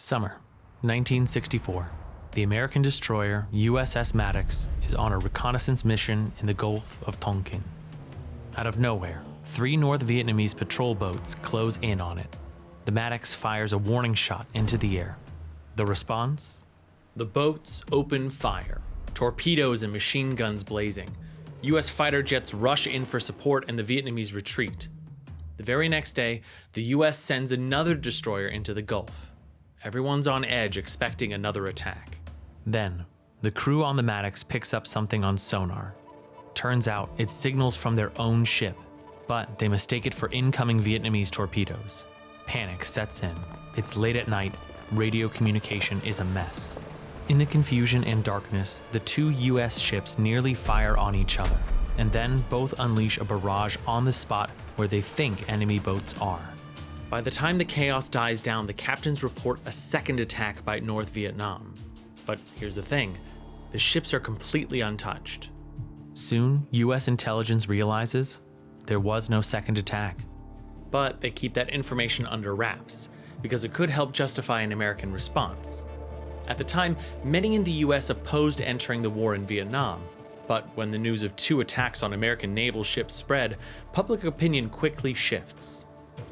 Summer, 1964. The American destroyer USS Maddox is on a reconnaissance mission in the Gulf of Tonkin. Out of nowhere, 3 North Vietnamese patrol boats close in on it. The Maddox fires a warning shot into the air. The response? The boats open fire, torpedoes and machine guns blazing. US fighter jets rush in for support and the Vietnamese retreat. The very next day, the US sends another destroyer into the Gulf. Everyone's on edge expecting another attack. Then, the crew on the Maddox picks up something on sonar. Turns out it's signals from their own ship, but they mistake it for incoming Vietnamese torpedoes. Panic sets in. It's late at night, radio communication is a mess. In the confusion and darkness, the 2 US ships nearly fire on each other, and then both unleash a barrage on the spot where they think enemy boats are. By the time the chaos dies down, the captains report a second attack by North Vietnam. But here's the thing, the ships are completely untouched. Soon, US intelligence realizes there was no second attack. But they keep that information under wraps, because it could help justify an American response. At the time, many in the US opposed entering the war in Vietnam. But when the news of 2 attacks on American naval ships spread, public opinion quickly shifts.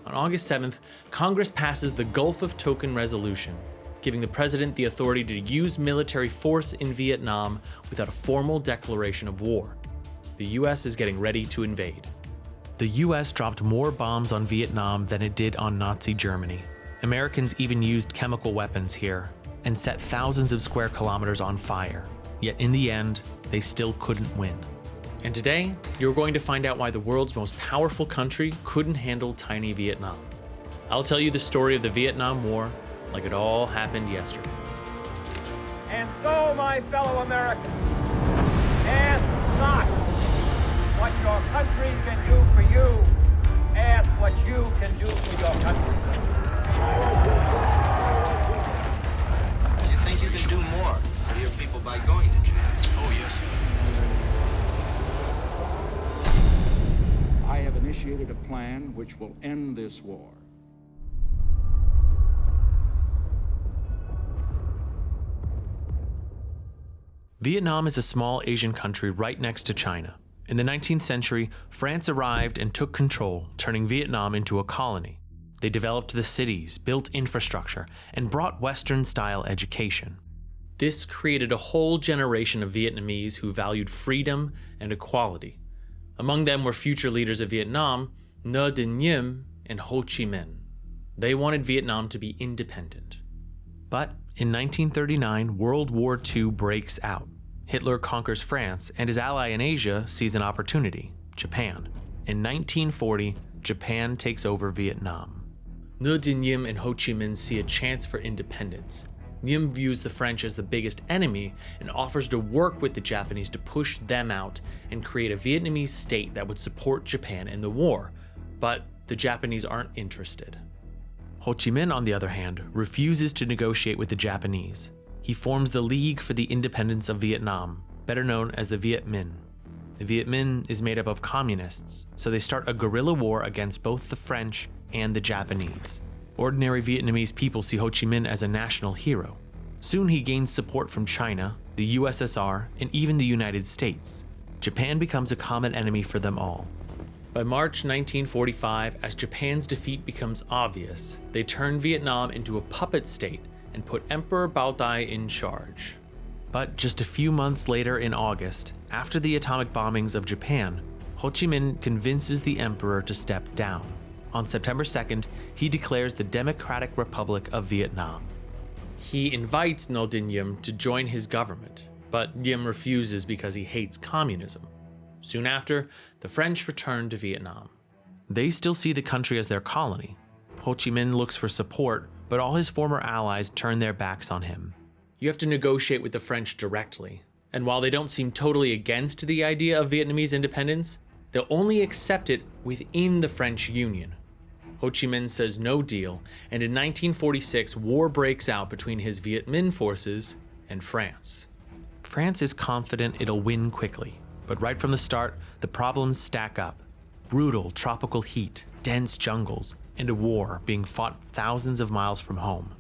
On August 7th, Congress passes the Gulf of Tonkin Resolution, giving the president the authority to use military force in Vietnam without a formal declaration of war. The US is getting ready to invade. The US dropped more bombs on Vietnam than it did on Nazi Germany. Americans even used chemical weapons here and set thousands of square kilometers on fire. Yet in the end, they still couldn't win. And today, you're going to find out why the world's most powerful country couldn't handle tiny Vietnam. I'll tell you the story of the Vietnam War like it all happened yesterday. And so, my fellow Americans, ask not what your country can do for you, ask what you can do for your country. Do you think you can do more for your people by going to jail? Oh, yes. I have initiated a plan which will end this war. Vietnam is a small Asian country right next to China. In the 19th century, France arrived and took control, turning Vietnam into a colony. They developed the cities, built infrastructure, and brought Western-style education. This created a whole generation of Vietnamese who valued freedom and equality. Among them were future leaders of Vietnam, Ngo Dinh Diem and Ho Chi Minh. They wanted Vietnam to be independent. But in 1939, World War II breaks out. Hitler conquers France, and his ally in Asia sees an opportunity, Japan. In 1940, Japan takes over Vietnam. Ngo Dinh Diem and Ho Chi Minh see a chance for independence. Diem views the French as the biggest enemy and offers to work with the Japanese to push them out and create a Vietnamese state that would support Japan in the war. But the Japanese aren't interested. Ho Chi Minh, on the other hand, refuses to negotiate with the Japanese. He forms the League for the Independence of Vietnam, better known as the Viet Minh. The Viet Minh is made up of communists, so they start a guerrilla war against both the French and the Japanese. Ordinary Vietnamese people see Ho Chi Minh as a national hero. Soon he gains support from China, the USSR, and even the United States. Japan becomes a common enemy for them all. By March 1945, as Japan's defeat becomes obvious, they turn Vietnam into a puppet state and put Emperor Bao Dai in charge. But just a few months later in August, after the atomic bombings of Japan, Ho Chi Minh convinces the emperor to step down. On September 2nd, he declares the Democratic Republic of Vietnam. He invites Ngo Dinh Diem to join his government, but Diem refuses because he hates communism. Soon after, the French return to Vietnam. They still see the country as their colony. Ho Chi Minh looks for support, but all his former allies turn their backs on him. You have to negotiate with the French directly, and while they don't seem totally against the idea of Vietnamese independence, they'll only accept it within the French Union. Ho Chi Minh says no deal, and in 1946, war breaks out between his Viet Minh forces and France. France is confident it'll win quickly, but right from the start, the problems stack up. Brutal tropical heat, dense jungles, and a war being fought thousands of miles from home.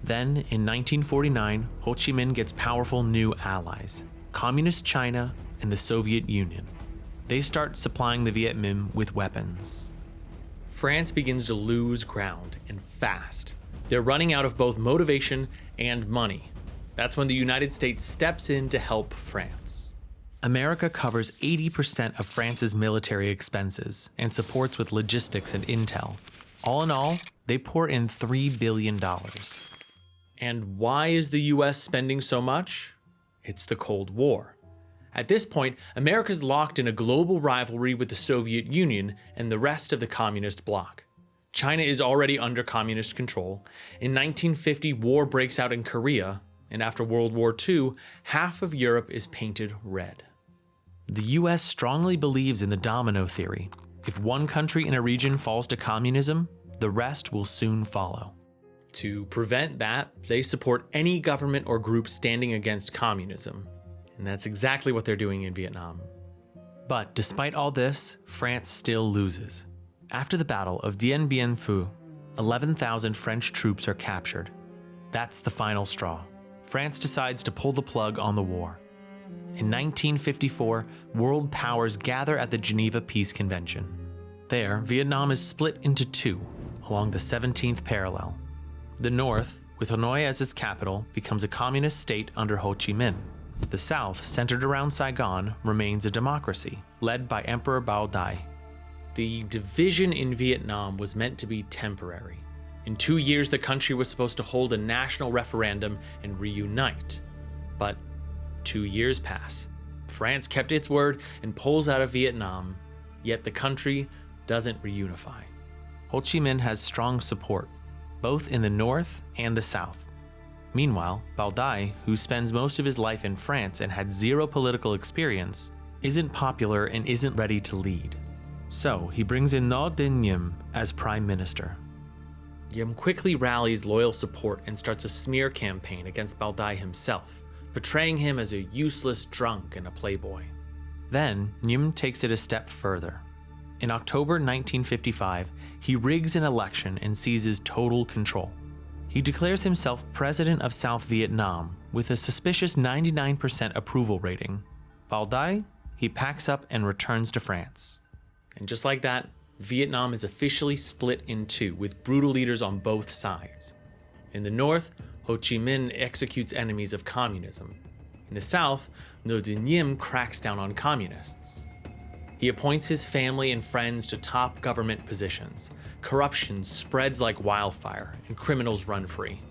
Then, in 1949, Ho Chi Minh gets powerful new allies, Communist China and the Soviet Union. They start supplying the Viet Minh with weapons. France begins to lose ground, and fast. They're running out of both motivation and money. That's when the United States steps in to help France. America covers 80% of France's military expenses and supports with logistics and intel. All in all, they pour in $3 billion. And why is the US spending so much? It's the Cold War. At this point, America's locked in a global rivalry with the Soviet Union and the rest of the communist bloc. China is already under communist control. In 1950, war breaks out in Korea, and after World War II, half of Europe is painted red. The US strongly believes in the domino theory. If one country in a region falls to communism, the rest will soon follow. To prevent that, they support any government or group standing against communism. And that's exactly what they're doing in Vietnam. But despite all this, France still loses. After the Battle of Dien Bien Phu, 11,000 French troops are captured. That's the final straw. France decides to pull the plug on the war. In 1954, world powers gather at the Geneva Peace Convention. There, Vietnam is split into two, along the 17th parallel. The North, with Hanoi as its capital, becomes a communist state under Ho Chi Minh. The South, centered around Saigon, remains a democracy, led by Emperor Bao Dai. The division in Vietnam was meant to be temporary. In 2 years, the country was supposed to hold a national referendum and reunite. But 2 years pass. France kept its word and pulls out of Vietnam, yet the country doesn't reunify. Ho Chi Minh has strong support, both in the North and the South. Meanwhile, Bao Dai, who spends most of his life in France and had zero political experience, isn't popular and isn't ready to lead. So he brings in Ngo Dinh Diem as prime minister. Diem quickly rallies loyal support and starts a smear campaign against Bao Dai himself, portraying him as a useless drunk and a playboy. Then, Diem takes it a step further. In October 1955, he rigs an election and seizes total control. He declares himself president of South Vietnam with a suspicious 99% approval rating. Bao Dai, he packs up and returns to France. And just like that, Vietnam is officially split in two, with brutal leaders on both sides. In the north, Ho Chi Minh executes enemies of communism. In the south, Ngo Dinh Diem cracks down on communists. He appoints his family and friends to top government positions. Corruption spreads like wildfire, and criminals run free.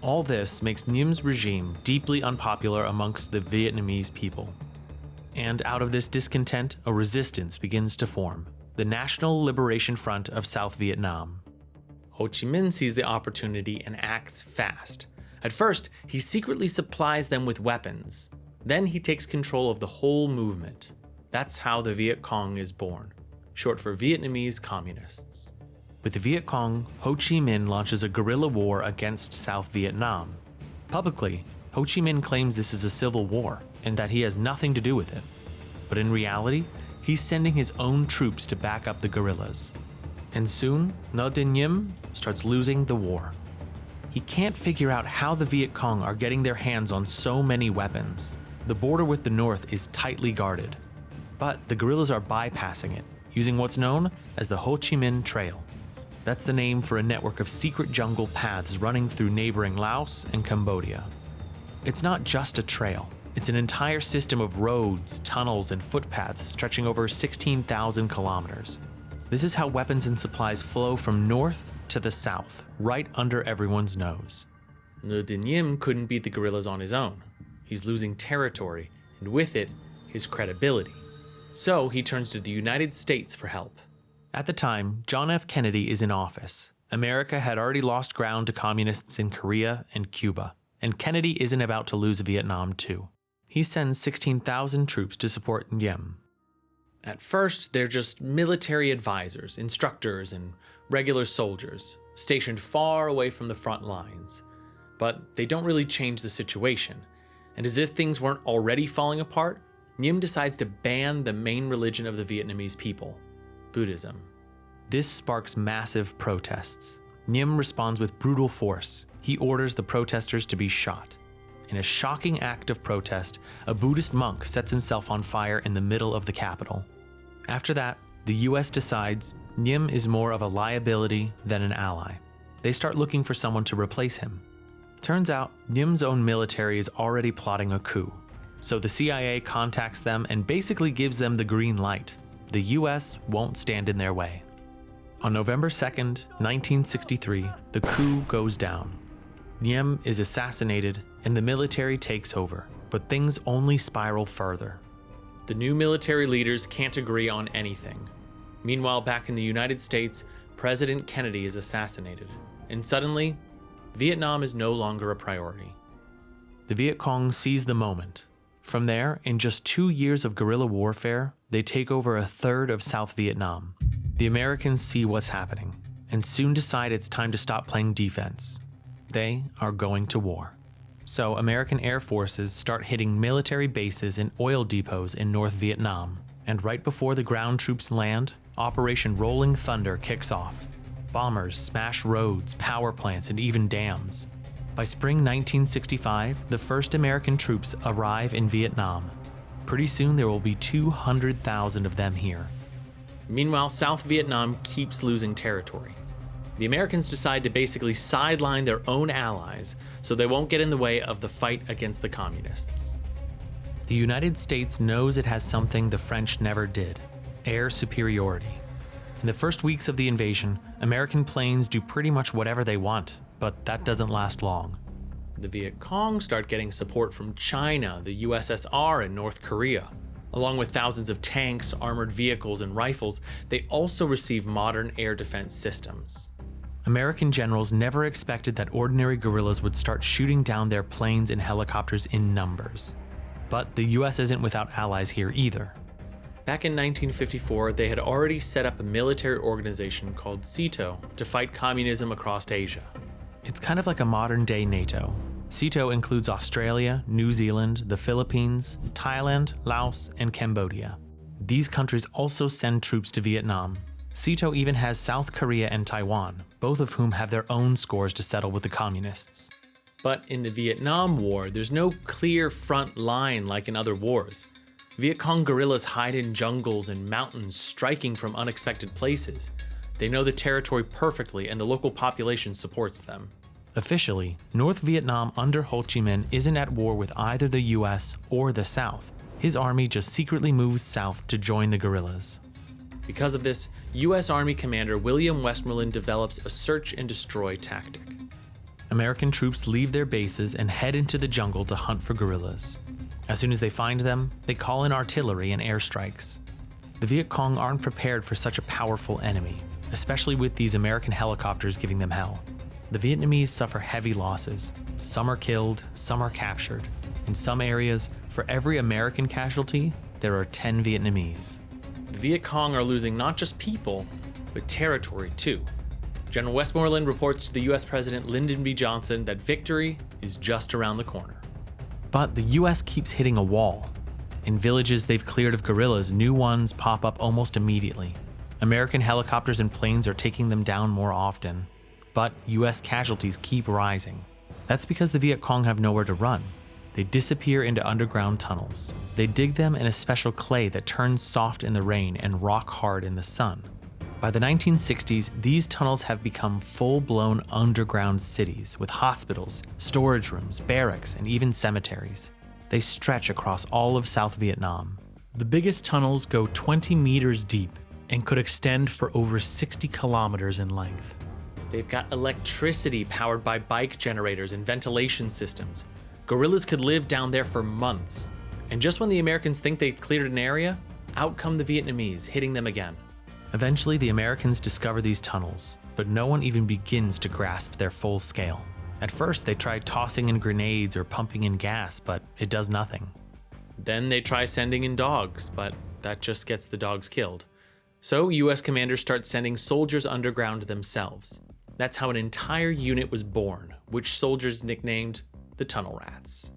All this makes Nhiem's regime deeply unpopular amongst the Vietnamese people. And out of this discontent, a resistance begins to form, the National Liberation Front of South Vietnam. Ho Chi Minh sees the opportunity and acts fast. At first, he secretly supplies them with weapons. Then he takes control of the whole movement. That's how the Viet Cong is born, short for Vietnamese Communists. With the Viet Cong, Ho Chi Minh launches a guerrilla war against South Vietnam. Publicly, Ho Chi Minh claims this is a civil war and that he has nothing to do with it. But in reality, he's sending his own troops to back up the guerrillas. And soon, Ngo Dinh Diem starts losing the war. He can't figure out how the Viet Cong are getting their hands on so many weapons. The border with the north is tightly guarded. But the guerrillas are bypassing it, using what's known as the Ho Chi Minh Trail. That's the name for a network of secret jungle paths running through neighboring Laos and Cambodia. It's not just a trail. It's an entire system of roads, tunnels, and footpaths stretching over 16,000 kilometers. This is how weapons and supplies flow from north to the south, right under everyone's nose. Ngo Dinh Diem couldn't beat the guerrillas on his own. He's losing territory, and with it, his credibility. So he turns to the United States for help. At the time, John F. Kennedy is in office. America had already lost ground to communists in Korea and Cuba, and Kennedy isn't about to lose Vietnam too. He sends 16,000 troops to support Diem. At first, they're just military advisors, instructors, and regular soldiers, stationed far away from the front lines. But they don't really change the situation, and as if things weren't already falling apart, Diem decides to ban the main religion of the Vietnamese people, Buddhism. This sparks massive protests. Diem responds with brutal force. he orders the protesters to be shot. In a shocking act of protest, a Buddhist monk sets himself on fire in the middle of the capital. After that, the US decides Diem is more of a liability than an ally. They start looking for someone to replace him. Turns out, Diem's own military is already plotting a coup, so the CIA contacts them and basically gives them the green light. The US won't stand in their way. On November 2nd, 1963, the coup goes down. Diem is assassinated and the military takes over, but things only spiral further. The new military leaders can't agree on anything. Meanwhile, back in the United States, President Kennedy is assassinated, and suddenly, Vietnam is no longer a priority. The Viet Cong seize the moment. From there, in just 2 years of guerrilla warfare, they take over a third of South Vietnam. The Americans see what's happening, and soon decide it's time to stop playing defense. They are going to war. So American air forces start hitting military bases and oil depots in North Vietnam, and right before the ground troops land, Operation Rolling Thunder kicks off. Bombers smash roads, power plants, and even dams. By spring 1965, the first American troops arrive in Vietnam. Pretty soon there will be 200,000 of them here. Meanwhile, South Vietnam keeps losing territory. The Americans decide to basically sideline their own allies so they won't get in the way of the fight against the communists. The United States knows it has something the French never did: air superiority. In the first weeks of the invasion, American planes do pretty much whatever they want, but that doesn't last long. The Viet Cong start getting support from China, the USSR, and North Korea. Along with thousands of tanks, armored vehicles, and rifles, they also receive modern air defense systems. American generals never expected that ordinary guerrillas would start shooting down their planes and helicopters in numbers. But the US isn't without allies here either. Back in 1954, they had already set up a military organization called SEATO to fight communism across Asia. It's kind of like a modern-day NATO. SEATO includes Australia, New Zealand, the Philippines, Thailand, Laos, and Cambodia. These countries also send troops to Vietnam. SEATO even has South Korea and Taiwan, both of whom have their own scores to settle with the communists. But in the Vietnam War, there's no clear front line like in other wars. Viet Cong guerrillas hide in jungles and mountains, striking from unexpected places. They know the territory perfectly, and the local population supports them. Officially, North Vietnam under Ho Chi Minh isn't at war with either the US or the South. His army just secretly moves south to join the guerrillas. Because of this, US Army Commander William Westmoreland develops a search and destroy tactic. American troops leave their bases and head into the jungle to hunt for guerrillas. As soon as they find them, they call in artillery and airstrikes. The Viet Cong aren't prepared for such a powerful enemy, especially with these American helicopters giving them hell. The Vietnamese suffer heavy losses. Some are killed, some are captured. In some areas, for every American casualty, there are 10 Vietnamese. The Viet Cong are losing not just people, but territory too. General Westmoreland reports to the US President Lyndon B. Johnson that victory is just around the corner. But the US keeps hitting a wall. In villages they've cleared of guerrillas, new ones pop up almost immediately. American helicopters and planes are taking them down more often. But US casualties keep rising. That's because the Viet Cong have nowhere to run. They disappear into underground tunnels. They dig them in a special clay that turns soft in the rain and rock hard in the sun. By the 1960s, these tunnels have become full-blown underground cities with hospitals, storage rooms, barracks, and even cemeteries. They stretch across all of South Vietnam. The biggest tunnels go 20 meters deep and could extend for over 60 kilometers in length. They've got electricity powered by bike generators and ventilation systems. Guerrillas could live down there for months. And just when the Americans think they've cleared an area, out come the Vietnamese, hitting them again. Eventually, the Americans discover these tunnels, but no one even begins to grasp their full scale. At first, they try tossing in grenades or pumping in gas, but it does nothing. Then they try sending in dogs, but that just gets the dogs killed. So US commanders start sending soldiers underground themselves. That's how an entire unit was born, which soldiers nicknamed the Tunnel Rats.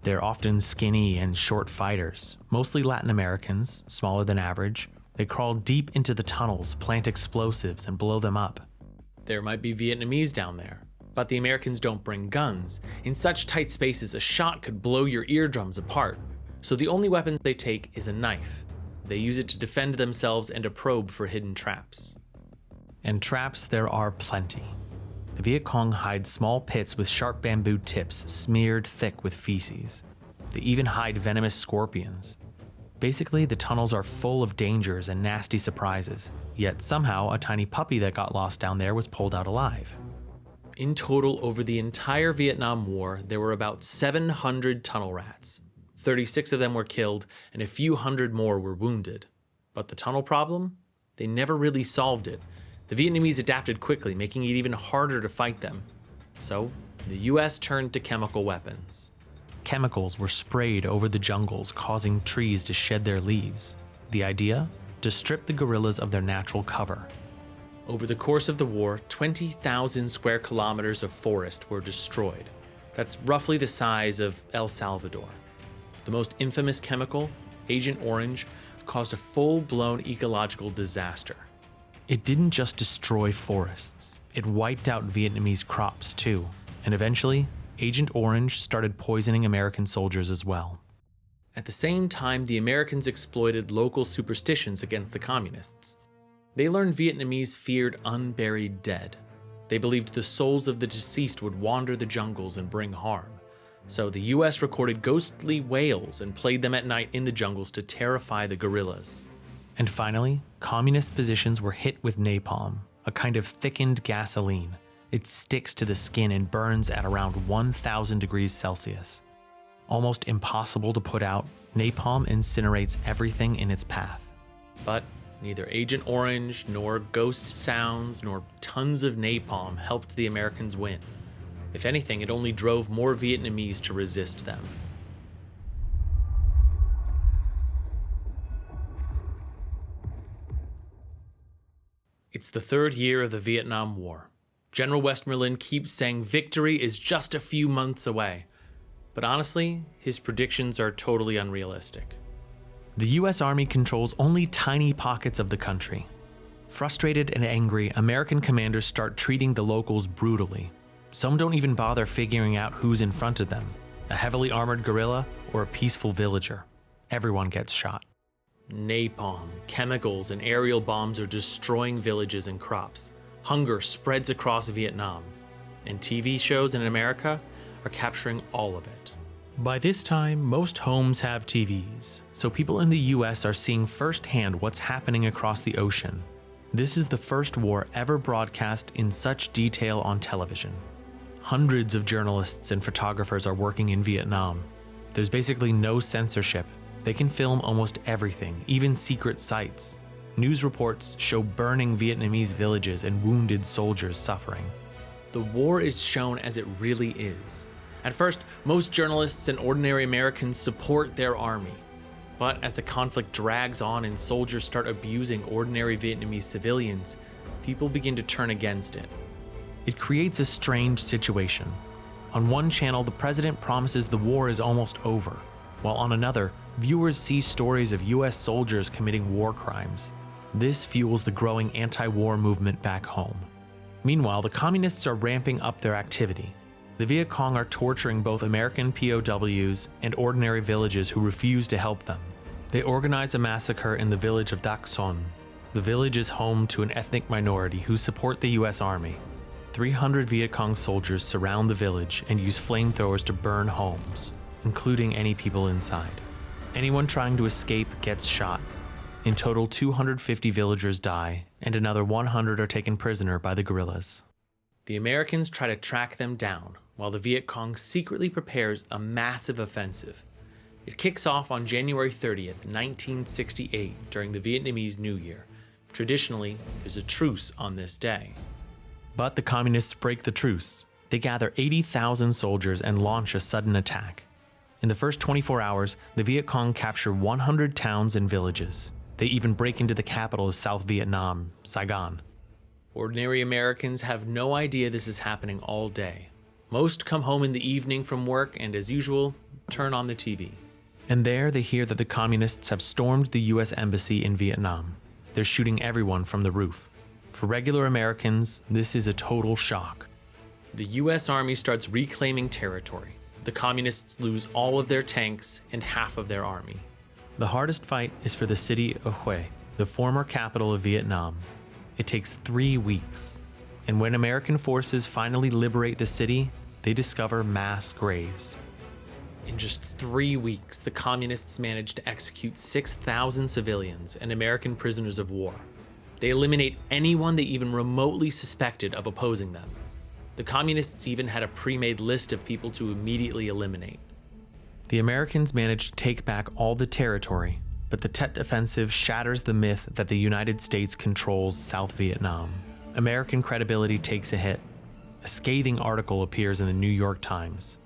They're often skinny and short fighters, mostly Latin Americans, smaller than average. They crawl deep into the tunnels, plant explosives, and blow them up. There might be Vietnamese down there, But the Americans don't bring guns. In such tight spaces, a shot could blow your eardrums apart. So the only weapon they take is a knife. They use it to defend themselves and a probe for hidden traps. And traps there are plenty. The Viet Cong hide small pits with sharp bamboo tips smeared thick with feces. They even hide venomous scorpions. Basically, the tunnels are full of dangers and nasty surprises, yet somehow a tiny puppy that got lost down there was pulled out alive. In total, over the entire Vietnam War, there were about 700 tunnel rats. 36 of them were killed, and a few hundred more were wounded. But the tunnel problem? They never really solved it. The Vietnamese adapted quickly, making it even harder to fight them. So, the US turned to chemical weapons. Chemicals were sprayed over the jungles, causing trees to shed their leaves. The idea? To strip the guerrillas of their natural cover. Over the course of the war, 20,000 square kilometers of forest were destroyed. That's roughly the size of El Salvador. The most infamous chemical, Agent Orange, caused a full-blown ecological disaster. It didn't just destroy forests, it wiped out Vietnamese crops too, and eventually, Agent Orange started poisoning American soldiers as well. At the same time, the Americans exploited local superstitions against the communists. They learned Vietnamese feared unburied dead. They believed the souls of the deceased would wander the jungles and bring harm. So the US recorded ghostly wails and played them at night in the jungles to terrify the guerrillas. And finally, communist positions were hit with napalm, a kind of thickened gasoline. It sticks to the skin and burns at around 1,000 degrees Celsius. Almost impossible to put out, napalm incinerates everything in its path. But neither Agent Orange, nor ghost sounds, nor tons of napalm helped the Americans win. If anything, it only drove more Vietnamese to resist them. It's the third year of the Vietnam War. General Westmoreland keeps saying victory is just a few months away. But honestly, his predictions are totally unrealistic. The US Army controls only tiny pockets of the country. Frustrated and angry, American commanders start treating the locals brutally. Some don't even bother figuring out who's in front of them, a heavily armored guerrilla or a peaceful villager. Everyone gets shot. Napalm, chemicals, and aerial bombs are destroying villages and crops. Hunger spreads across Vietnam, and TV shows in America are capturing all of it. By this time, most homes have TVs, so people in the US are seeing firsthand what's happening across the ocean. This is the first war ever broadcast in such detail on television. Hundreds of journalists and photographers are working in Vietnam. There's basically no censorship. They can film almost everything, even secret sites. News reports show burning Vietnamese villages and wounded soldiers suffering. The war is shown as it really is. At first, most journalists and ordinary Americans support their army. But as the conflict drags on and soldiers start abusing ordinary Vietnamese civilians, people begin to turn against it. It creates a strange situation. On one channel, the president promises the war is almost over, while on another, viewers see stories of US soldiers committing war crimes. This fuels the growing anti-war movement back home. Meanwhile, the communists are ramping up their activity. The Viet Cong are torturing both American POWs and ordinary villages who refuse to help them. They organize a massacre in the village of Dak Son. The village is home to an ethnic minority who support the US Army. 300 Viet Cong soldiers surround the village and use flamethrowers to burn homes, including any people inside. Anyone trying to escape gets shot. In total, 250 villagers die, and another 100 are taken prisoner by the guerrillas. The Americans try to track them down, while the Viet Cong secretly prepares a massive offensive. It kicks off on January 30th, 1968, during the Vietnamese New Year. Traditionally, there's a truce on this day. But the communists break the truce. They gather 80,000 soldiers and launch a sudden attack. In the first 24 hours, the Viet Cong capture 100 towns and villages. They even break into the capital of South Vietnam, Saigon. Ordinary Americans have no idea this is happening all day. Most come home in the evening from work and, as usual, turn on the TV. And there they hear that the communists have stormed the US Embassy in Vietnam. They're shooting everyone from the roof. For regular Americans, this is a total shock. The US Army starts reclaiming territory. The communists lose all of their tanks and half of their army. The hardest fight is for the city of Hue, the former capital of Vietnam. It takes 3 weeks. And when American forces finally liberate the city, they discover mass graves. In just 3 weeks, the communists managed to execute 6,000 civilians and American prisoners of war. They eliminate anyone they even remotely suspected of opposing them. The communists even had a pre-made list of people to immediately eliminate. The Americans managed to take back all the territory, but the Tet Offensive shatters the myth that the United States controls South Vietnam. American credibility takes a hit. A scathing article appears in the New York Times.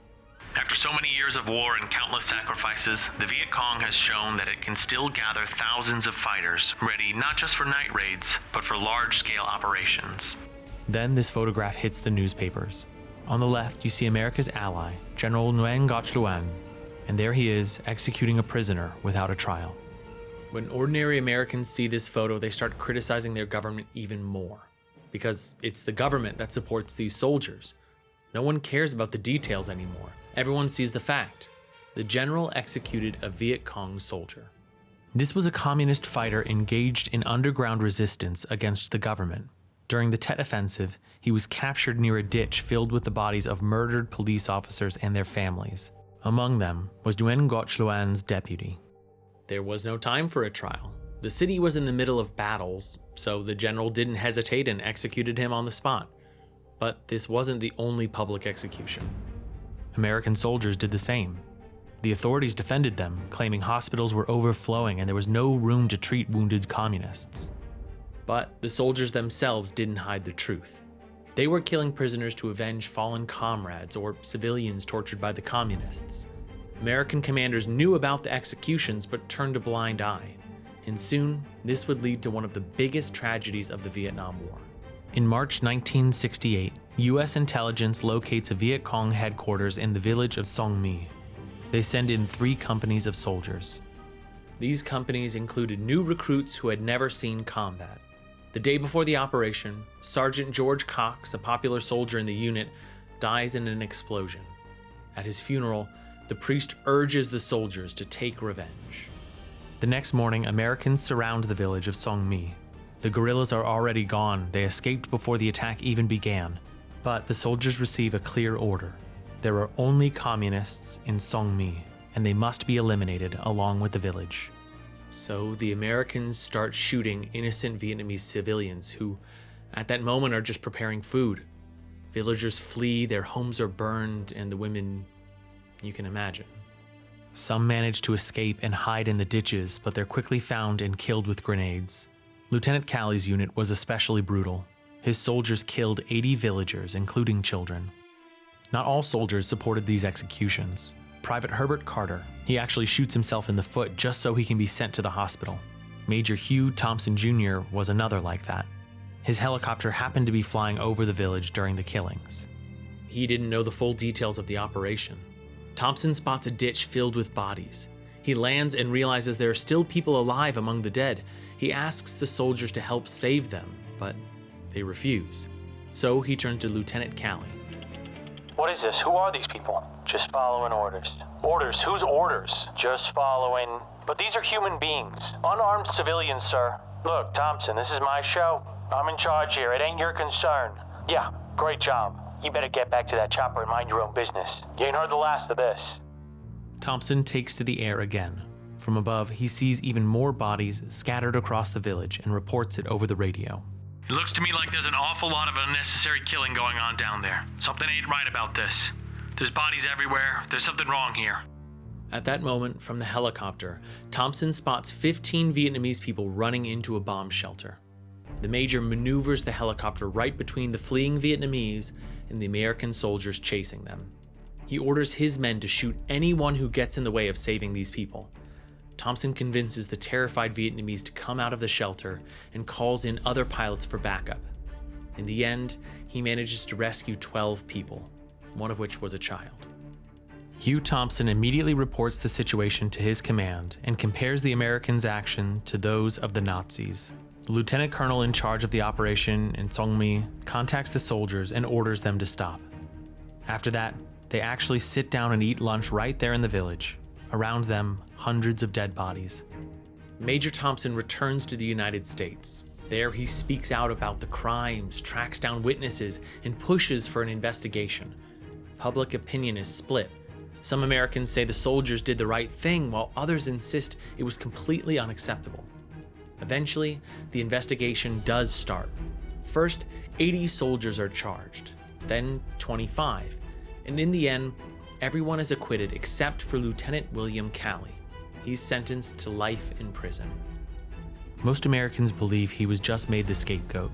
After so many years of war and countless sacrifices, the Viet Cong has shown that it can still gather thousands of fighters, ready not just for night raids, but for large-scale operations. Then this photograph hits the newspapers. On the left, you see America's ally, General Nguyen Ngoc Loan, and there he is, executing a prisoner without a trial. When ordinary Americans see this photo, they start criticizing their government even more, because it's the government that supports these soldiers. No one cares about the details anymore. Everyone sees the fact. The general executed a Viet Cong soldier. This was a communist fighter engaged in underground resistance against the government. During the Tet Offensive, he was captured near a ditch filled with the bodies of murdered police officers and their families. Among them was Nguyen Ngoc Loan's deputy. There was no time for a trial. The city was in the middle of battles, so the general didn't hesitate and executed him on the spot. But this wasn't the only public execution. American soldiers did the same. The authorities defended them, claiming hospitals were overflowing and there was no room to treat wounded communists. But the soldiers themselves didn't hide the truth. They were killing prisoners to avenge fallen comrades or civilians tortured by the communists. American commanders knew about the executions but turned a blind eye. And soon, this would lead to one of the biggest tragedies of the Vietnam War. In March 1968, US intelligence locates a Viet Cong headquarters in the village of Song My. They send in 3 companies of soldiers. These companies included new recruits who had never seen combat. The day before the operation, Sergeant George Cox, a popular soldier in the unit, dies in an explosion. At his funeral, the priest urges the soldiers to take revenge. The next morning, Americans surround the village of Song My. The guerrillas are already gone. They escaped before the attack even began. But the soldiers receive a clear order. There are only communists in Song My, and they must be eliminated along with the village. So the Americans start shooting innocent Vietnamese civilians who, at that moment, are just preparing food. Villagers flee, their homes are burned, and the women, you can imagine. Some manage to escape and hide in the ditches, but they're quickly found and killed with grenades. Lieutenant Calley's unit was especially brutal. His soldiers killed 80 villagers, including children. Not all soldiers supported these executions. Private Herbert Carter, he actually shoots himself in the foot just so he can be sent to the hospital. Major Hugh Thompson Jr. was another like that. His helicopter happened to be flying over the village during the killings. He didn't know the full details of the operation. Thompson spots a ditch filled with bodies. He lands and realizes there are still people alive among the dead. He asks the soldiers to help save them, but they refuse. So he turned to Lieutenant Calley. What is this? Who are these people? Just following orders. Orders? Whose orders? Just following. But these are human beings. Unarmed civilians, sir. Look, Thompson, this is my show. I'm in charge here. It ain't your concern. Yeah, great job. You better get back to that chopper and mind your own business. You ain't heard the last of this. Thompson takes to the air again. From above, he sees even more bodies scattered across the village and reports it over the radio. It looks to me like there's an awful lot of unnecessary killing going on down there. Something ain't right about this. There's bodies everywhere. There's something wrong here. At that moment, from the helicopter, Thompson spots 15 Vietnamese people running into a bomb shelter. The major maneuvers the helicopter right between the fleeing Vietnamese and the American soldiers chasing them. He orders his men to shoot anyone who gets in the way of saving these people. Thompson convinces the terrified Vietnamese to come out of the shelter and calls in other pilots for backup. In the end, he manages to rescue 12 people, one of which was a child. Hugh Thompson immediately reports the situation to his command and compares the Americans' action to those of the Nazis. The lieutenant colonel in charge of the operation in Song My contacts the soldiers and orders them to stop. After that, they actually sit down and eat lunch right there in the village. Around them, hundreds of dead bodies. Major Thompson returns to the United States. There he speaks out about the crimes, tracks down witnesses, and pushes for an investigation. Public opinion is split. Some Americans say the soldiers did the right thing, while others insist it was completely unacceptable. Eventually, the investigation does start. First, 80 soldiers are charged, then 25, and in the end, everyone is acquitted except for Lieutenant William Calley. He's sentenced to life in prison. Most Americans believe he was just made the scapegoat.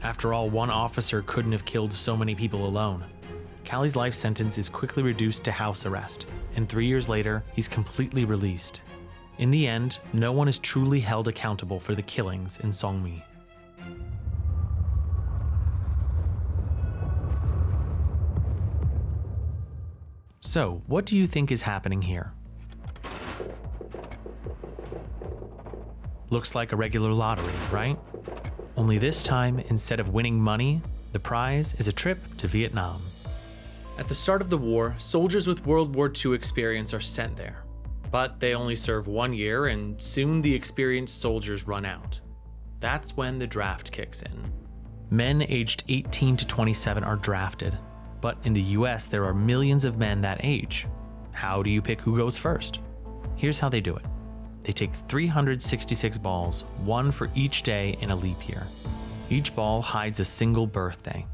After all, one officer couldn't have killed so many people alone. Calley's life sentence is quickly reduced to house arrest, and 3 years later, he's completely released. In the end, no one is truly held accountable for the killings in Songmi. So, what do you think is happening here? Looks like a regular lottery, right? Only this time, instead of winning money, the prize is a trip to Vietnam. At the start of the war, soldiers with World War II experience are sent there. But they only serve 1 year, and soon the experienced soldiers run out. That's when the draft kicks in. Men aged 18 to 27 are drafted. But in the US, there are millions of men that age. How do you pick who goes first? Here's how they do it. They take 366 balls, one for each day in a leap year. Each ball hides a single birthday.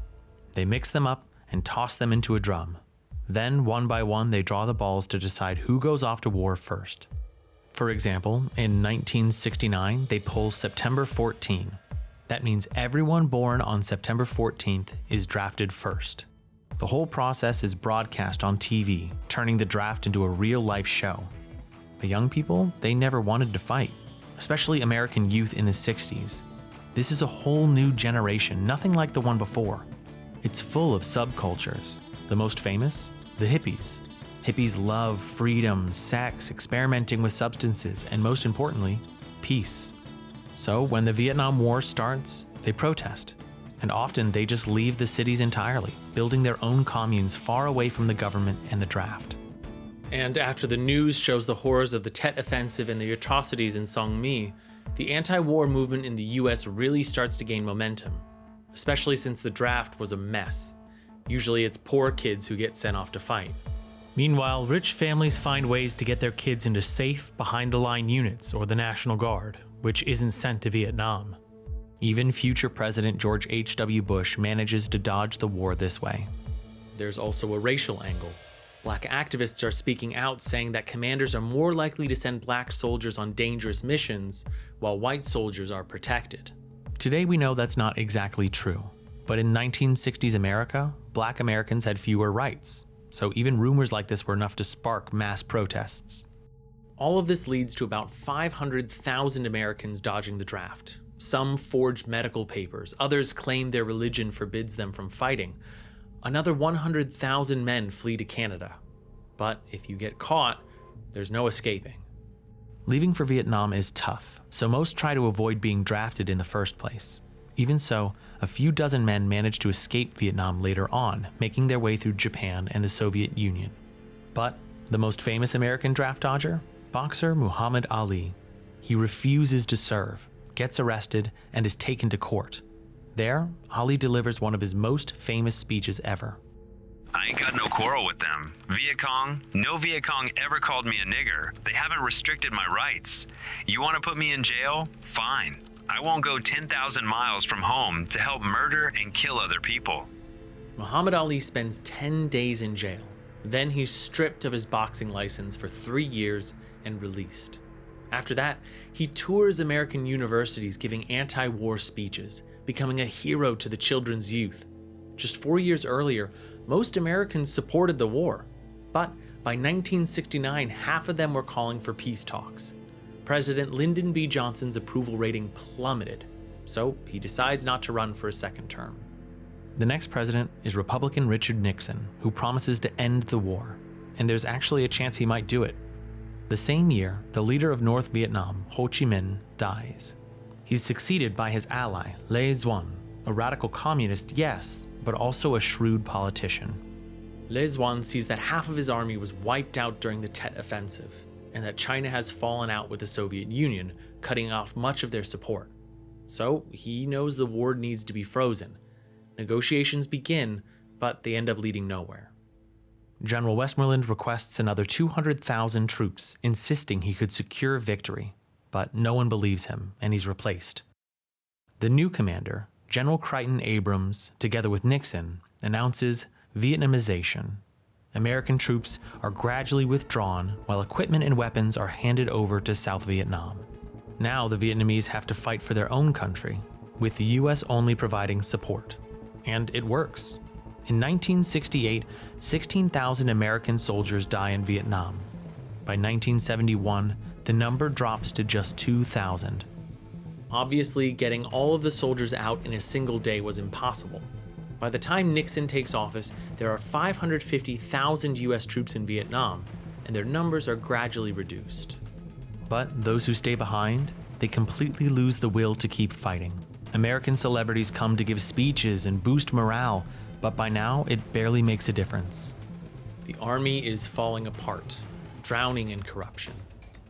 They mix them up and toss them into a drum. Then, one by one, they draw the balls to decide who goes off to war first. For example, in 1969, they pull September 14. That means everyone born on September 14th is drafted first. The whole process is broadcast on TV, turning the draft into a real-life show. The young people, they never wanted to fight, especially American youth in the 60s. This is a whole new generation, nothing like the one before. It's full of subcultures. The most famous? The hippies. Hippies love freedom, sex, experimenting with substances, and most importantly, peace. So when the Vietnam War starts, they protest. And often they just leave the cities entirely, building their own communes far away from the government and the draft. And after the news shows the horrors of the Tet Offensive and the atrocities in Song Mi, the anti-war movement in the US really starts to gain momentum, especially since the draft was a mess. Usually it's poor kids who get sent off to fight. Meanwhile, rich families find ways to get their kids into safe, behind-the-line units or the National Guard, which isn't sent to Vietnam. Even future President George H.W. Bush manages to dodge the war this way. There's also a racial angle. Black activists are speaking out, saying that commanders are more likely to send black soldiers on dangerous missions, while white soldiers are protected. Today we know that's not exactly true, but in 1960s America, black Americans had fewer rights, so even rumors like this were enough to spark mass protests. All of this leads to about 500,000 Americans dodging the draft. Some forged medical papers, others claim their religion forbids them from fighting. Another 100,000 men flee to Canada. But if you get caught, there's no escaping. Leaving for Vietnam is tough, so most try to avoid being drafted in the first place. Even so, a few dozen men manage to escape Vietnam later on, making their way through Japan and the Soviet Union. But the most famous American draft dodger? Boxer Muhammad Ali. He refuses to serve, gets arrested, and is taken to court. There, Ali delivers one of his most famous speeches ever. I ain't got no quarrel with them. Viet Cong, no Viet Cong ever called me a nigger. They haven't restricted my rights. You want to put me in jail? Fine. I won't go 10,000 miles from home to help murder and kill other people. Muhammad Ali spends 10 days in jail. Then he's stripped of his boxing license for 3 years and released. After that, he tours American universities giving anti-war speeches, becoming a hero to the children's youth. Just 4 years earlier, most Americans supported the war. But by 1969, half of them were calling for peace talks. President Lyndon B. Johnson's approval rating plummeted, so he decides not to run for a second term. The next president is Republican Richard Nixon, who promises to end the war, and there's actually a chance he might do it. The same year, the leader of North Vietnam, Ho Chi Minh, dies. He's succeeded by his ally, Le Duan, a radical communist, yes, but also a shrewd politician. Le Duan sees that half of his army was wiped out during the Tet Offensive, and that China has fallen out with the Soviet Union, cutting off much of their support. So he knows the war needs to be frozen. Negotiations begin, but they end up leading nowhere. General Westmoreland requests another 200,000 troops, insisting he could secure victory, but no one believes him, and he's replaced. The new commander, General Crichton Abrams, together with Nixon, announces Vietnamization. American troops are gradually withdrawn while equipment and weapons are handed over to South Vietnam. Now the Vietnamese have to fight for their own country, with the US only providing support. And it works. In 1968, 16,000 American soldiers die in Vietnam. By 1971, the number drops to just 2,000. Obviously, getting all of the soldiers out in a single day was impossible. By the time Nixon takes office, there are 550,000 US troops in Vietnam, and their numbers are gradually reduced. But those who stay behind, they completely lose the will to keep fighting. American celebrities come to give speeches and boost morale, but by now it barely makes a difference. The army is falling apart, drowning in corruption.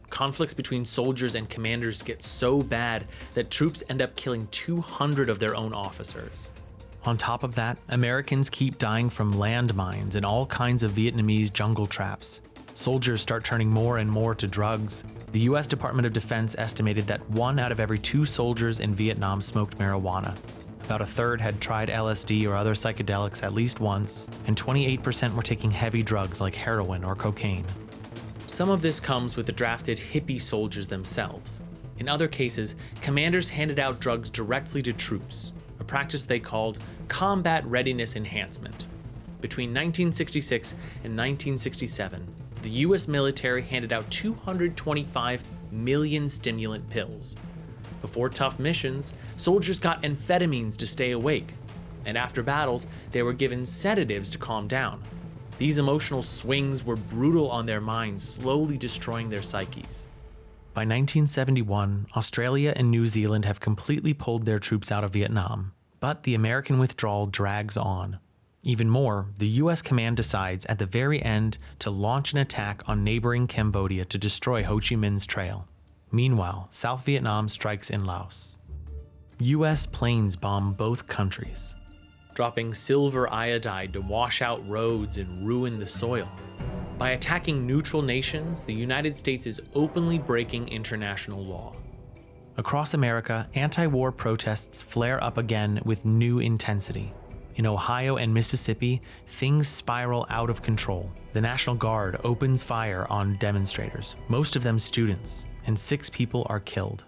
Conflicts between soldiers and commanders get so bad that troops end up killing 200 of their own officers. On top of that, Americans keep dying from landmines and all kinds of Vietnamese jungle traps. Soldiers start turning more and more to drugs. The US Department of Defense estimated that 1 out of every 2 soldiers in Vietnam smoked marijuana. About a third had tried LSD or other psychedelics at least once, and 28% were taking heavy drugs like heroin or cocaine. Some of this comes with the drafted hippie soldiers themselves. In other cases, commanders handed out drugs directly to troops, a practice they called combat readiness enhancement. Between 1966 and 1967, the US military handed out 225 million stimulant pills. Before tough missions, soldiers got amphetamines to stay awake, and after battles, they were given sedatives to calm down. These emotional swings were brutal on their minds, slowly destroying their psyches. By 1971, Australia and New Zealand have completely pulled their troops out of Vietnam, but the American withdrawal drags on. Even more, the US command decides at the very end to launch an attack on neighboring Cambodia to destroy Ho Chi Minh's trail. Meanwhile, South Vietnam strikes in Laos. US planes bomb both countries, dropping silver iodide to wash out roads and ruin the soil. By attacking neutral nations, the United States is openly breaking international law. Across America, anti-war protests flare up again with new intensity. In Ohio and Mississippi, things spiral out of control. The National Guard opens fire on demonstrators, most of them students, and 6 people are killed.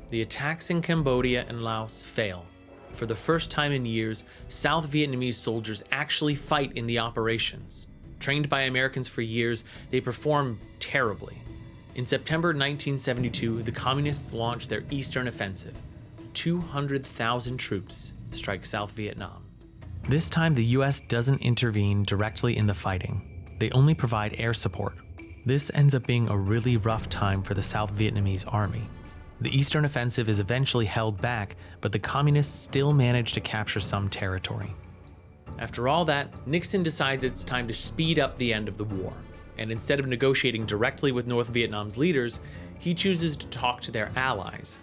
The attacks in Cambodia and Laos fail. For the first time in years, South Vietnamese soldiers actually fight in the operations. Trained by Americans for years, they perform terribly. In September 1972, the Communists launched their Eastern Offensive. 200,000 troops strike South Vietnam. This time, the US doesn't intervene directly in the fighting. They only provide air support. This ends up being a really rough time for the South Vietnamese army. The Eastern Offensive is eventually held back, but the Communists still manage to capture some territory. After all that, Nixon decides it's time to speed up the end of the war, and instead of negotiating directly with North Vietnam's leaders, he chooses to talk to their allies.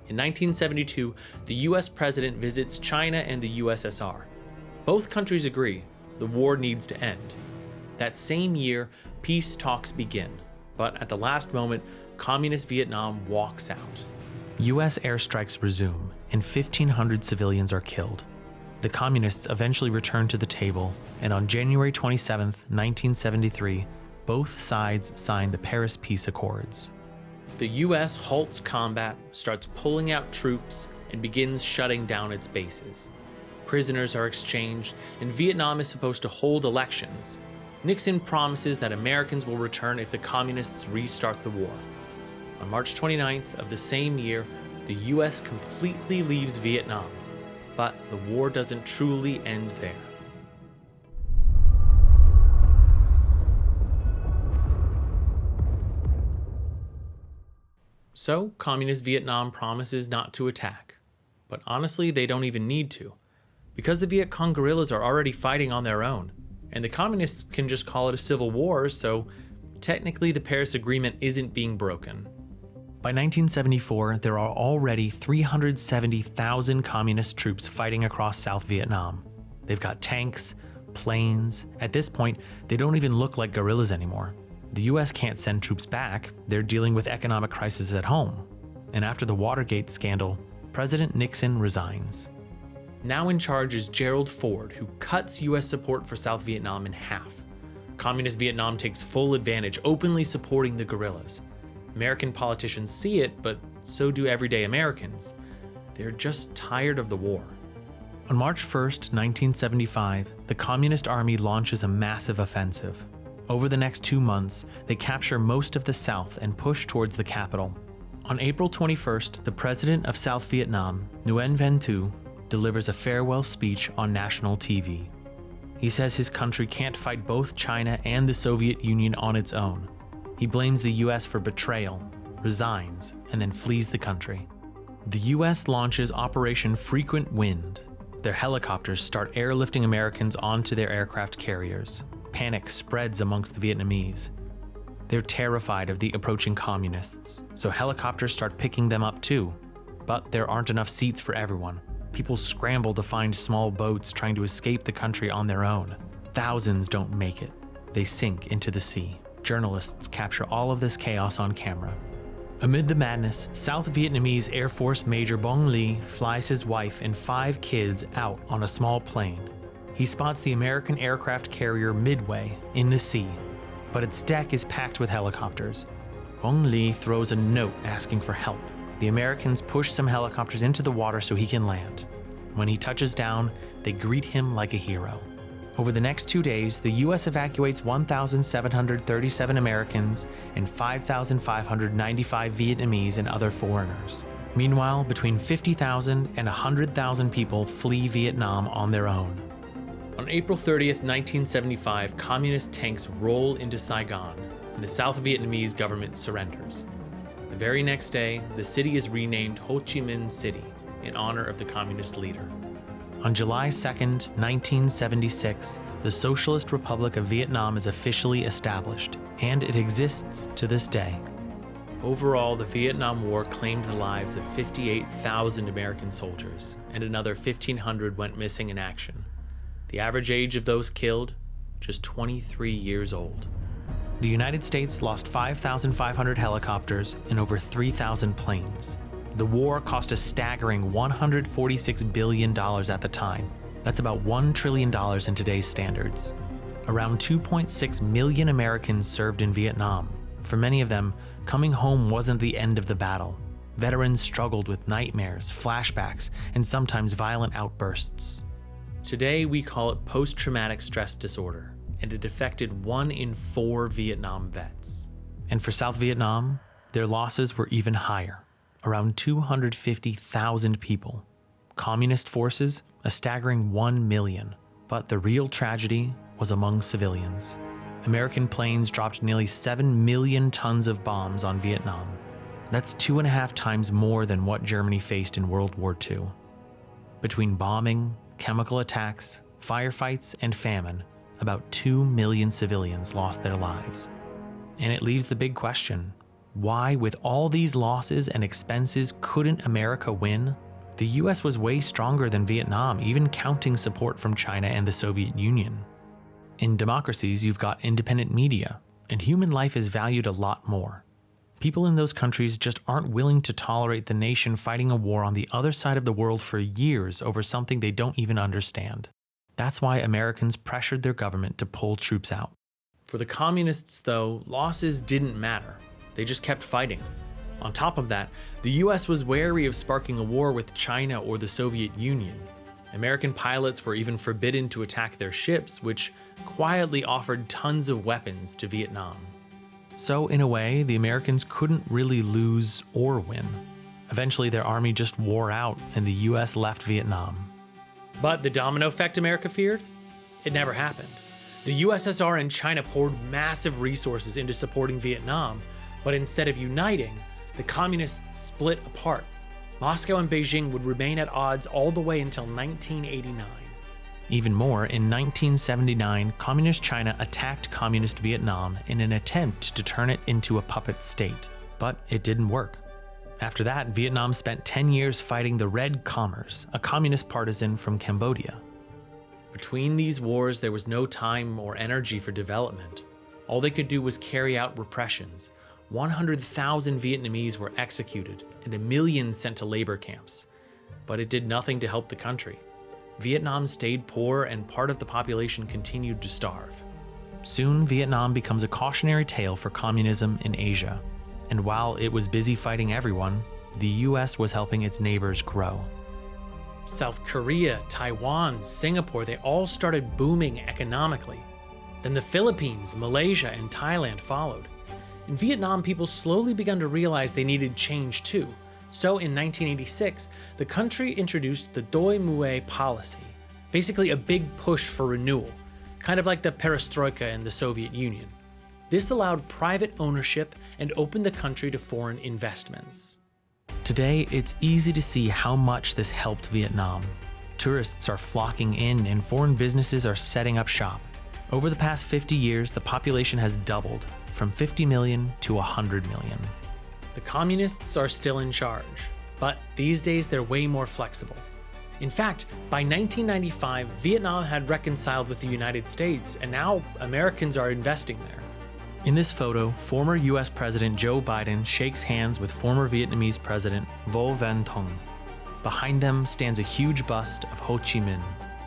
In 1972, the US president visits China and the USSR. Both countries agree the war needs to end. That same year, peace talks begin, but at the last moment, Communist Vietnam walks out. US airstrikes resume, and 1,500 civilians are killed. The Communists eventually return to the table, and on January 27, 1973, both sides sign the Paris Peace Accords. The US halts combat, starts pulling out troops, and begins shutting down its bases. Prisoners are exchanged, and Vietnam is supposed to hold elections. Nixon promises that Americans will return if the Communists restart the war. On March 29th of the same year, the US completely leaves Vietnam, but the war doesn't truly end there. So, Communist Vietnam promises not to attack. But honestly, they don't even need to. Because the Viet Cong guerrillas are already fighting on their own, and the communists can just call it a civil war, so technically the Paris Agreement isn't being broken. By 1974, there are already 370,000 communist troops fighting across South Vietnam. They've got tanks, planes. At this point, they don't even look like guerrillas anymore. The US can't send troops back. They're dealing with economic crisis at home. And after the Watergate scandal, President Nixon resigns. Now in charge is Gerald Ford, who cuts US support for South Vietnam in half. Communist Vietnam takes full advantage, openly supporting the guerrillas. American politicians see it, but so do everyday Americans. They're just tired of the war. On March 1st, 1975, the Communist Army launches a massive offensive. Over the next 2 months, they capture most of the South and push towards the capital. On April 21st, the president of South Vietnam, Nguyen Van Thu, delivers a farewell speech on national TV. He says his country can't fight both China and the Soviet Union on its own. He blames the US for betrayal, resigns, and then flees the country. The US launches Operation Frequent Wind. Their helicopters start airlifting Americans onto their aircraft carriers. Panic spreads amongst the Vietnamese. They're terrified of the approaching communists, so helicopters start picking them up too. But there aren't enough seats for everyone. People scramble to find small boats trying to escape the country on their own. Thousands don't make it. They sink into the sea. Journalists capture all of this chaos on camera. Amid the madness, South Vietnamese Air Force Major Bong Le flies his wife and 5 kids out on a small plane. He spots the American aircraft carrier Midway in the sea, but its deck is packed with helicopters. Bong Le throws a note asking for help. The Americans push some helicopters into the water so he can land. When he touches down, they greet him like a hero. Over the next 2 days, the US evacuates 1,737 Americans and 5,595 Vietnamese and other foreigners. Meanwhile, between 50,000 and 100,000 people flee Vietnam on their own. On April 30th, 1975, communist tanks roll into Saigon, and the South Vietnamese government surrenders. The very next day, the city is renamed Ho Chi Minh City in honor of the communist leader. On July 2nd, 1976, the Socialist Republic of Vietnam is officially established, and it exists to this day. Overall, the Vietnam War claimed the lives of 58,000 American soldiers, and another 1,500 went missing in action. The average age of those killed, just 23 years old. The United States lost 5,500 helicopters and over 3,000 planes. The war cost a staggering $146 billion at the time. That's about $1 trillion in today's standards. Around 2.6 million Americans served in Vietnam. For many of them, coming home wasn't the end of the battle. Veterans struggled with nightmares, flashbacks, and sometimes violent outbursts. Today, we call it post-traumatic stress disorder, and it affected 1 in 4 Vietnam vets. And for South Vietnam, their losses were even higher. Around 250,000 people. Communist forces, a staggering 1 million. But the real tragedy was among civilians. American planes dropped nearly 7 million tons of bombs on Vietnam. That's 2.5 times more than what Germany faced in World War II. Between bombing, chemical attacks, firefights, and famine, about 2 million civilians lost their lives. And it leaves the big question. Why, with all these losses and expenses, couldn't America win? The US was way stronger than Vietnam, even counting support from China and the Soviet Union. In democracies, you've got independent media, and human life is valued a lot more. People in those countries just aren't willing to tolerate the nation fighting a war on the other side of the world for years over something they don't even understand. That's why Americans pressured their government to pull troops out. For the communists, though, losses didn't matter. They just kept fighting. On top of that, the US was wary of sparking a war with China or the Soviet Union. American pilots were even forbidden to attack their ships, which quietly offered tons of weapons to Vietnam. So in a way, the Americans couldn't really lose or win. Eventually, their army just wore out and the US left Vietnam. But the domino effect America feared? It never happened. The USSR and China poured massive resources into supporting Vietnam, but instead of uniting, the communists split apart. Moscow and Beijing would remain at odds all the way until 1989. Even more, in 1979, Communist China attacked Communist Vietnam in an attempt to turn it into a puppet state, but it didn't work. After that, Vietnam spent 10 years fighting the Red Khmers, a communist partisan from Cambodia. Between these wars, there was no time or energy for development. All they could do was carry out repressions. 100,000 Vietnamese were executed and 1 million sent to labor camps. But it did nothing to help the country. Vietnam stayed poor and part of the population continued to starve. Soon, Vietnam becomes a cautionary tale for communism in Asia. And while it was busy fighting everyone, the US was helping its neighbors grow. South Korea, Taiwan, Singapore, they all started booming economically. Then the Philippines, Malaysia, and Thailand followed. In Vietnam, people slowly began to realize they needed change too. So in 1986, the country introduced the Doi Mue policy, basically a big push for renewal, kind of like the perestroika in the Soviet Union. This allowed private ownership and opened the country to foreign investments. Today, it's easy to see how much this helped Vietnam. Tourists are flocking in and foreign businesses are setting up shop. Over the past 50 years, the population has doubled from 50 million to 100 million. The communists are still in charge, but these days they're way more flexible. In fact, by 1995, Vietnam had reconciled with the United States, and now Americans are investing there. In this photo, former US President Joe Biden shakes hands with former Vietnamese President Vo Van Thuong. Behind them stands a huge bust of Ho Chi Minh,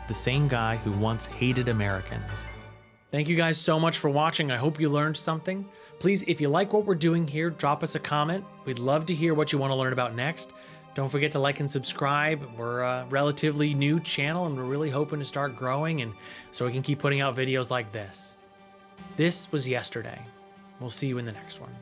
the same guy who once hated Americans. Thank you guys so much for watching. I hope you learned something. Please, if you like what we're doing here, drop us a comment. We'd love to hear what you want to learn about next. Don't forget to like and subscribe. We're a relatively new channel and we're really hoping to start growing and so we can keep putting out videos like this. This was yesterday. We'll see you in the next one.